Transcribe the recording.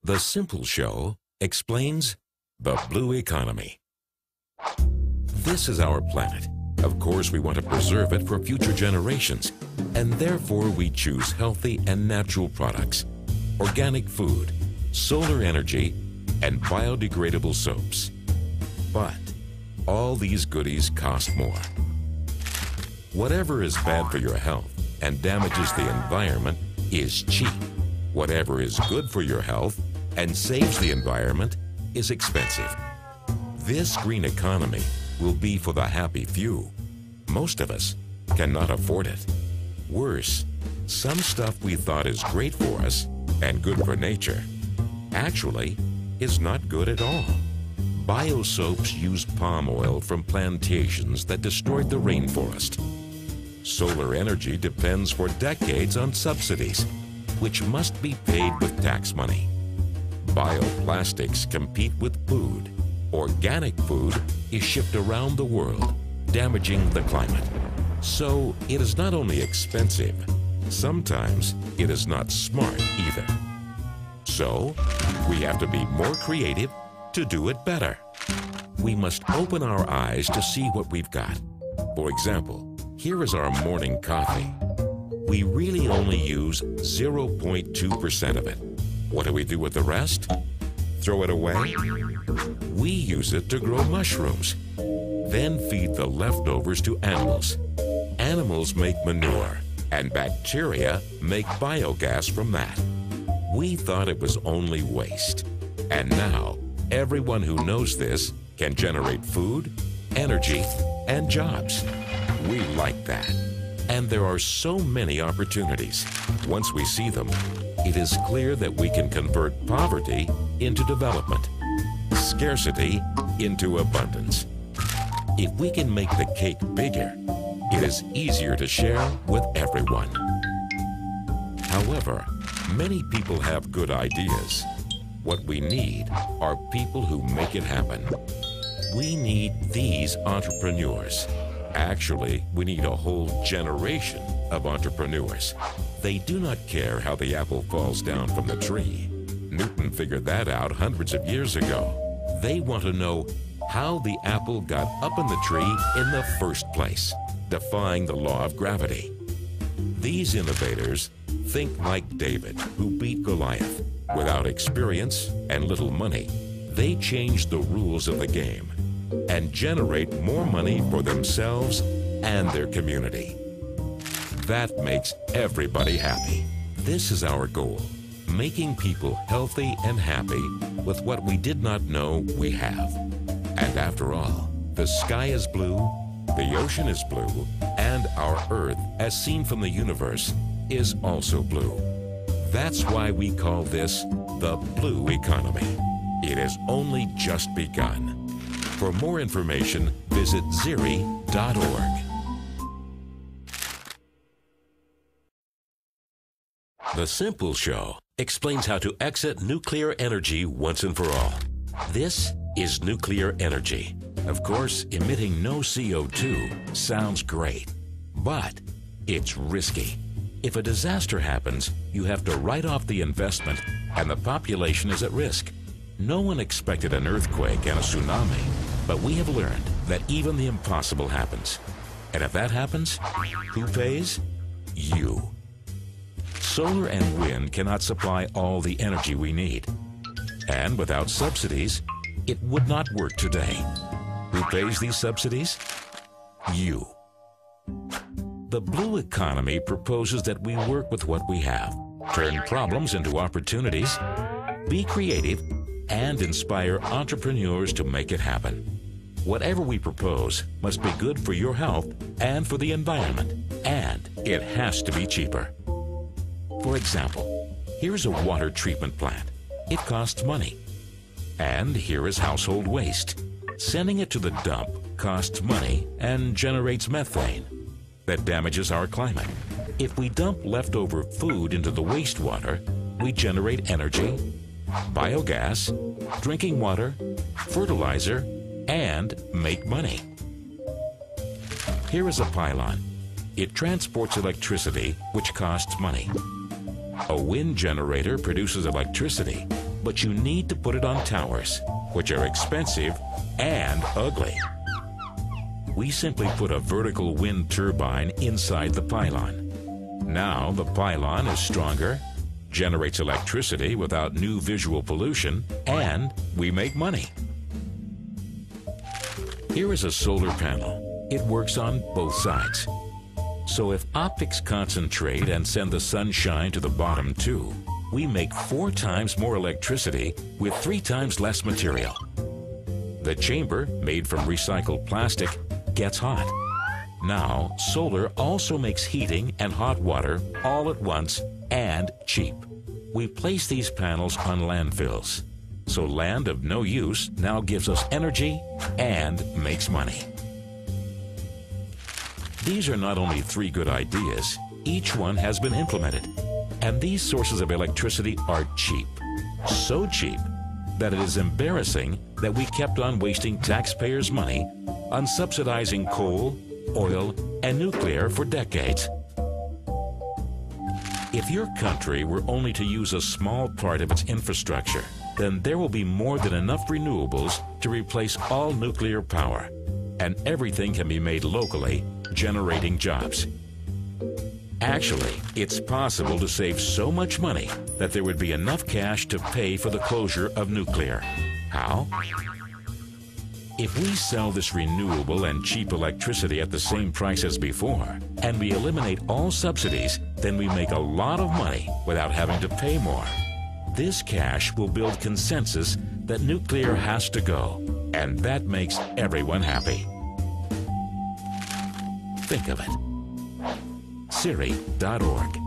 The Simple Show explains the blue economy. This is our planet. Of course, we want to preserve it for future generations, and therefore we choose healthy and natural products, organic food, solar energy, and biodegradable soaps. But all these goodies cost more. Whatever is bad for your health and damages the environment is cheap. Whatever is good for your health and saves the environment is expensive. This green economy will be for the happy few. Most of us cannot afford it. Worse, some stuff we thought is great for us and good for nature actually is not good at all. Biosoaps use palm oil from plantations that destroyed the rainforest. Solar energy depends for decades on subsidies, which must be paid with tax money. Bioplastics compete with food. Organic food is shipped around the world, damaging the climate. So it is not only expensive, sometimes it is not smart either. So we have to be more creative to do it better. We must open our eyes to see what we've got. For example, here is our morning coffee. We really only use 0.2% of it. What do we do with the rest? Throw it away? We use it to grow mushrooms, then feed the leftovers to animals. Animals make manure, and bacteria make biogas from that. We thought it was only waste. And now, everyone who knows this can generate food, energy, and jobs. We like that. And there are so many opportunities. Once we see them, it is clear that we can convert poverty into development, scarcity into abundance. If we can make the cake bigger, it is easier to share with everyone. However, many people have good ideas. What we need are people who make it happen. We need these entrepreneurs. Actually, we need a whole generation of entrepreneurs. They do not care how the apple falls down from the tree. Newton figured that out hundreds of years ago. They want to know how the apple got up in the tree in the first place, defying the law of gravity. These innovators think like David, who beat Goliath. Without experience and little money, they change the rules of the game and generate more money for themselves and their community. That makes everybody happy. This is our goal, making people healthy and happy with what we did not know we have. And after all, the sky is blue, the ocean is blue, and our Earth, as seen from the universe, is also blue. That's why we call this the blue economy. It has only just begun. For more information, visit ziri.org. The Simple Show explains how to exit nuclear energy once and for all. This is nuclear energy. Of course, emitting no CO2 sounds great, but it's risky. If a disaster happens, you have to write off the investment and the population is at risk. No one expected an earthquake and a tsunami, but we have learned that even the impossible happens. And if that happens, who pays? You. Solar and wind cannot supply all the energy we need. And without subsidies, it would not work today. Who pays these subsidies? You. The blue economy proposes that we work with what we have, turn problems into opportunities, be creative, and inspire entrepreneurs to make it happen. Whatever we propose must be good for your health and for the environment, and it has to be cheaper. For example, here's a water treatment plant. It costs money. And here is household waste. Sending it to the dump costs money and generates methane that damages our climate. If we dump leftover food into the wastewater, we generate energy, biogas, drinking water, fertilizer, and make money. Here is a pylon. It transports electricity, which costs money. A wind generator produces electricity, but you need to put it on towers, which are expensive and ugly. We simply put a vertical wind turbine inside the pylon. Now the pylon is stronger, generates electricity without new visual pollution, and we make money. Here is a solar panel. It works on both sides. So if optics concentrate and send the sunshine to the bottom too, we make 4 times more electricity with 3 times less material. The chamber, made from recycled plastic, gets hot. Now, solar also makes heating and hot water all at once and cheap. We place these panels on landfills. So land of no use now gives us energy and makes money. These are not only 3 good ideas, each one has been implemented. And these sources of electricity are cheap. So cheap that it is embarrassing that we kept on wasting taxpayers' money on subsidizing coal, oil, and nuclear for decades. If your country were only to use a small part of its infrastructure, then there will be more than enough renewables to replace all nuclear power, and everything can be made locally, generating jobs. Actually, it's possible to save so much money that there would be enough cash to pay for the closure of nuclear. How? If we sell this renewable and cheap electricity at the same price as before, and we eliminate all subsidies, then we make a lot of money without having to pay more. This cash will build consensus that nuclear has to go, and that makes everyone happy. Think of it. Siri.org